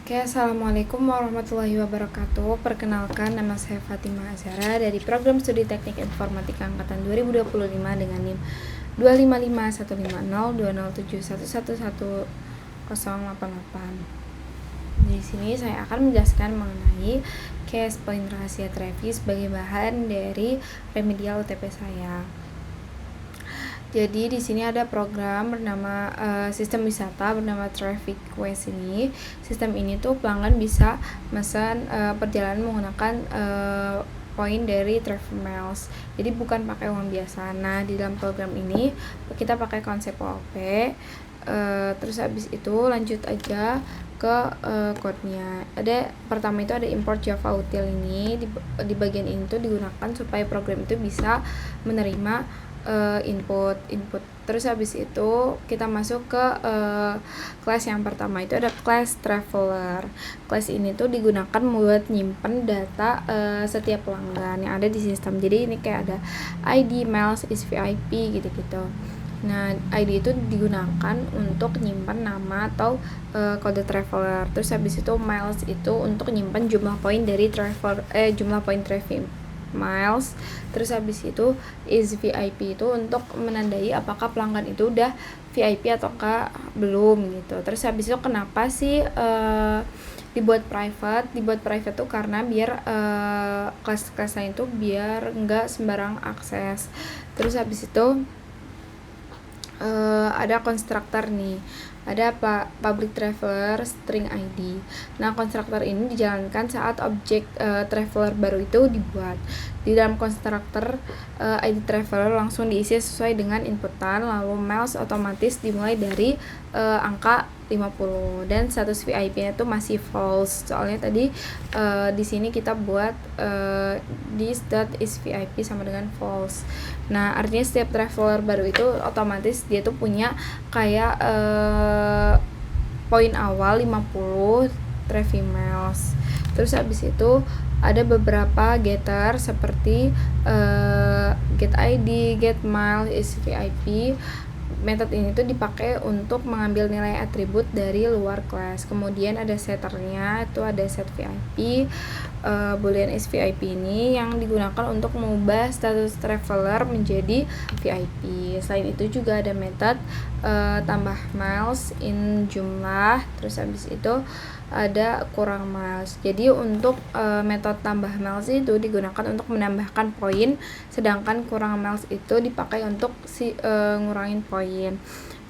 Oke, Assalamualaikum warahmatullahi wabarakatuh. Perkenalkan, nama saya Fatimah Azhara dari Program Studi Teknik Informatika Angkatan 2025 dengan NIM 25515015071111088. Di sini saya akan menjelaskan mengenai case point rahasia Travis sebagai bahan dari remedial UTP saya. Jadi di sini ada program bernama sistem wisata bernama Traffic Quest ini. Sistem ini tuh pelanggan bisa pesan perjalanan menggunakan poin dari Travel Miles. Jadi bukan pakai uang biasa. Nah, di dalam program ini kita pakai konsep OOP. Terus habis itu lanjut aja ke code-nya. Pertama itu ada import Java util ini. Di bagian ini tuh digunakan supaya program itu bisa menerima input. Terus habis itu kita masuk ke kelas yang pertama, itu ada kelas traveler. Kelas ini tuh digunakan buat nyimpen data setiap pelanggan yang ada di sistem. Jadi ini kayak ada ID, miles, is VIP gitu-gitu. Nah, ID itu digunakan untuk nyimpan nama atau kode traveler. Terus habis itu miles itu untuk nyimpan jumlah poin dari jumlah poin Travis Miles. Terus habis itu is VIP itu untuk menandai apakah pelanggan itu udah VIP ataukah belum gitu. Terus habis itu kenapa sih dibuat private tuh karena biar kelas-kelas lain tuh biar enggak sembarang akses. Terus habis itu ada konstruktor nih, ada public traveler string ID. Nah, konstruktor ini dijalankan saat objek traveler baru itu dibuat. Di dalam konstruktor ID traveler langsung diisi sesuai dengan inputan, lalu miles otomatis dimulai dari angka 50 dan status VIP-nya itu masih false. Soalnya tadi di sini kita buat this.is VIP sama dengan false. Nah, artinya setiap traveler baru itu otomatis dia tuh punya kayak poin awal 50 Travis Miles. Terus habis itu ada beberapa getter seperti get ID, get mile, is VIP. Metode ini tuh dipakai untuk mengambil nilai atribut dari luar kelas. Kemudian ada setternya, itu ada set VIP, boolean is VIP ini yang digunakan untuk mengubah status traveler menjadi VIP. Selain itu juga ada metode tambah miles in jumlah. Terus habis itu ada kurang miles. Jadi untuk metode tambah miles itu digunakan untuk menambahkan poin, sedangkan kurang miles itu dipakai untuk ngurangin poin.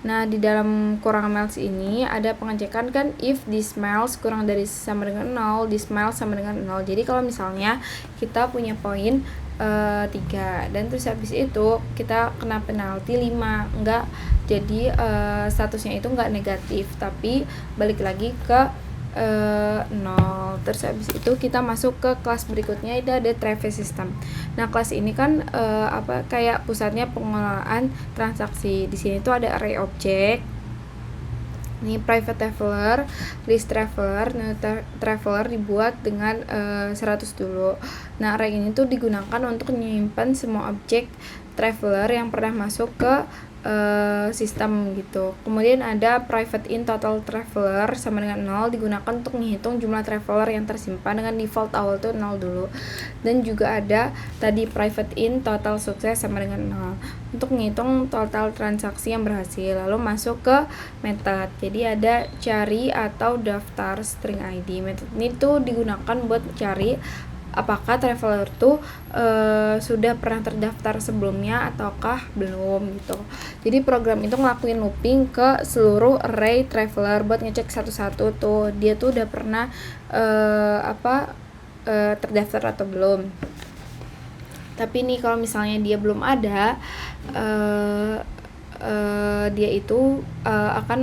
Nah, di dalam kurang miles ini ada pengecekan kan if this miles kurang dari sama dengan 0, this miles sama dengan 0. Jadi kalau misalnya kita punya poin 3 dan terus habis itu kita kena penalti 5, enggak, jadi statusnya itu enggak negatif tapi balik lagi ke 0. Terus habis itu kita masuk ke kelas berikutnya, itu ada Travis System. Nah, kelas ini kan kayak pusatnya pengelolaan transaksi. Di sini tuh ada array object. Ini private traveler, list traveler. Nah, traveler dibuat dengan 100 dulu. Nah, array ini tuh digunakan untuk menyimpan semua objek traveler yang pernah masuk ke sistem gitu. Kemudian ada private in total traveler sama dengan 0, digunakan untuk menghitung jumlah traveler yang tersimpan dengan default awal tuh 0 dulu. Dan juga ada tadi private in total sukses sama dengan 0 untuk menghitung total transaksi yang berhasil. Lalu masuk ke method. Jadi ada cari atau daftar string ID. Method ini tuh digunakan buat cari apakah traveler tuh sudah pernah terdaftar sebelumnya ataukah belum gitu. Jadi program itu ngelakuin looping ke seluruh array traveler buat ngecek satu-satu tuh dia tuh udah pernah terdaftar atau belum. Tapi nih kalau misalnya dia belum ada, dia itu akan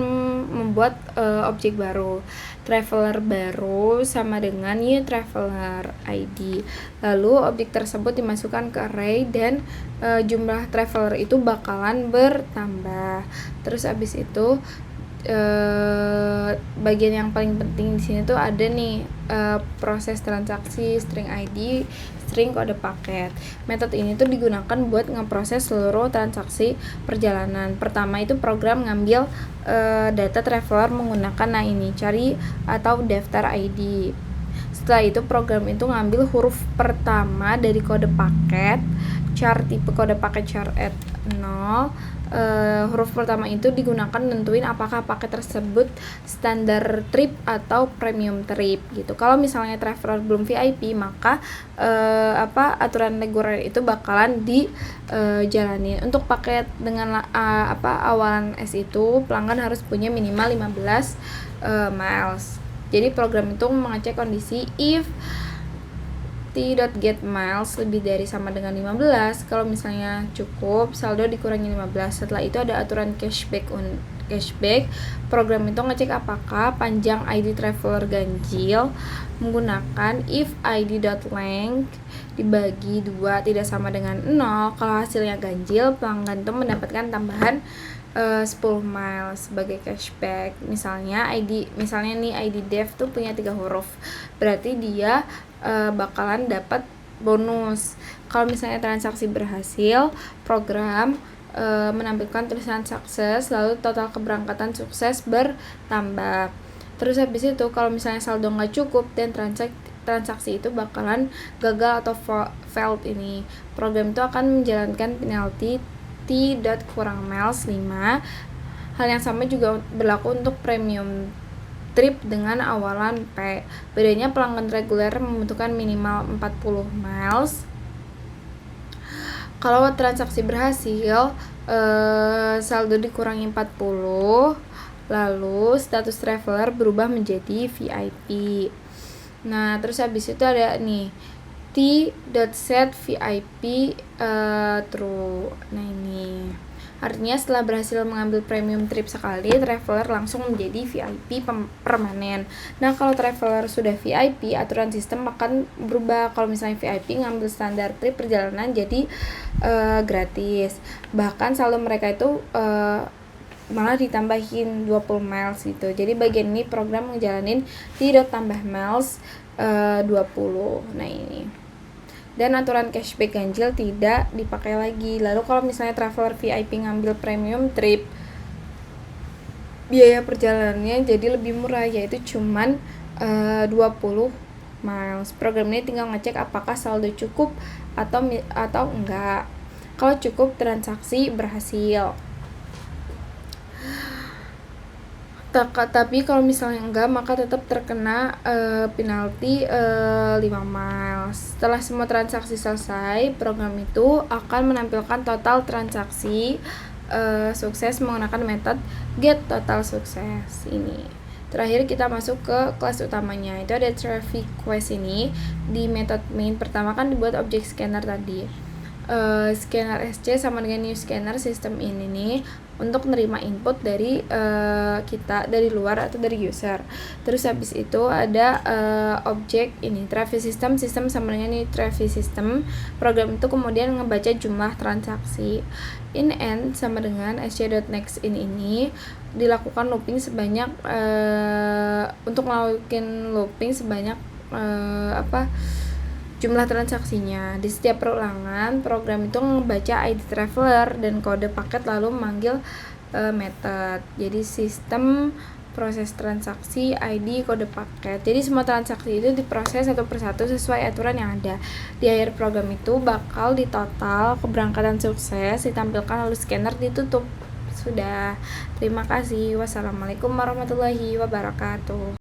membuat objek baru, traveler baru sama dengan new traveler ID. Lalu objek tersebut dimasukkan ke array dan jumlah traveler itu bakalan bertambah. Terus abis itu bagian yang paling penting di sini tuh ada nih proses transaksi, string ID, string kode paket. Metode ini tuh digunakan buat ngeproses seluruh transaksi perjalanan. Pertama itu program ngambil data traveler menggunakan cari atau daftar ID. Setelah itu program itu ngambil huruf pertama dari kode paket, char tipe kode paket char at 0. Huruf pertama itu digunakan nentuin apakah paket tersebut standar trip atau premium trip gitu. Kalau misalnya traveler belum VIP, maka aturan reguler itu bakalan dijalani. Untuk paket dengan awalan S itu pelanggan harus punya minimal 15 miles. Jadi program itu mengecek kondisi if t.getMiles lebih dari sama dengan 15. Kalau misalnya cukup, saldo dikurangi 15. Setelah itu ada aturan cashback. Program itu ngecek apakah panjang ID traveler ganjil menggunakan if id.length dibagi 2 tidak sama dengan 0. Kalau hasilnya ganjil, pelanggan itu mendapatkan tambahan 10 miles sebagai cashback. Misalnya nih ID dev tuh punya 3 huruf, berarti dia bakalan dapat bonus. Kalau misalnya transaksi berhasil, program menampilkan tulisan sukses, lalu total keberangkatan sukses bertambah. Terus habis itu kalau misalnya saldo nggak cukup dan transaksi itu bakalan gagal atau failed, ini program itu akan menjalankan penalti t.kurang miles 5. Hal yang sama juga berlaku untuk premium trip dengan awalan P. Bedanya pelanggan reguler membutuhkan minimal 40 miles. Kalau transaksi berhasil, saldo dikurangi 40, lalu status traveler berubah menjadi VIP. Nah, terus habis itu ada nih t.set VIP true. Nah, ini artinya setelah berhasil mengambil premium trip sekali, traveler langsung menjadi VIP permanen. Nah, kalau traveler sudah VIP, aturan sistem akan berubah. Kalau misalnya VIP ngambil standar trip perjalanan jadi gratis. Bahkan saldo mereka itu malah ditambahin 20 miles gitu. Jadi bagian ini program ngejalanin tambah miles 20. Nah, ini. Dan aturan cashback ganjil tidak dipakai lagi. Lalu kalau misalnya traveler VIP ngambil premium trip, biaya perjalanannya jadi lebih murah, yaitu cuman 20 miles. Program ini tinggal ngecek apakah saldo cukup atau enggak. Kalau cukup, transaksi berhasil. Tapi kalau misalnya enggak, maka tetap terkena penalti 5 miles. Setelah semua transaksi selesai, program itu akan menampilkan total transaksi sukses menggunakan metode get total sukses ini. Terakhir kita masuk ke kelas utamanya, itu ada traffic quest. Ini di metode main pertama kan dibuat objek scanner tadi. Scanner SC sama dengan new scanner sistem ini nih untuk nerima input dari kita dari luar atau dari user. Terus habis itu ada objek ini traffic system sama dengan ini traffic system. Program itu kemudian ngebaca jumlah transaksi. In end sama dengan sc.next ini dilakukan looping sebanyak untuk melakukan looping sebanyak jumlah transaksinya. Di setiap perulangan, program itu membaca ID traveler dan kode paket lalu memanggil method. Jadi sistem proses transaksi, ID, kode paket. Jadi semua transaksi itu diproses satu persatu sesuai aturan yang ada. Di akhir program itu bakal ditotal keberangkatan sukses, ditampilkan lalu scanner ditutup. Sudah. Terima kasih. Wassalamualaikum warahmatullahi wabarakatuh.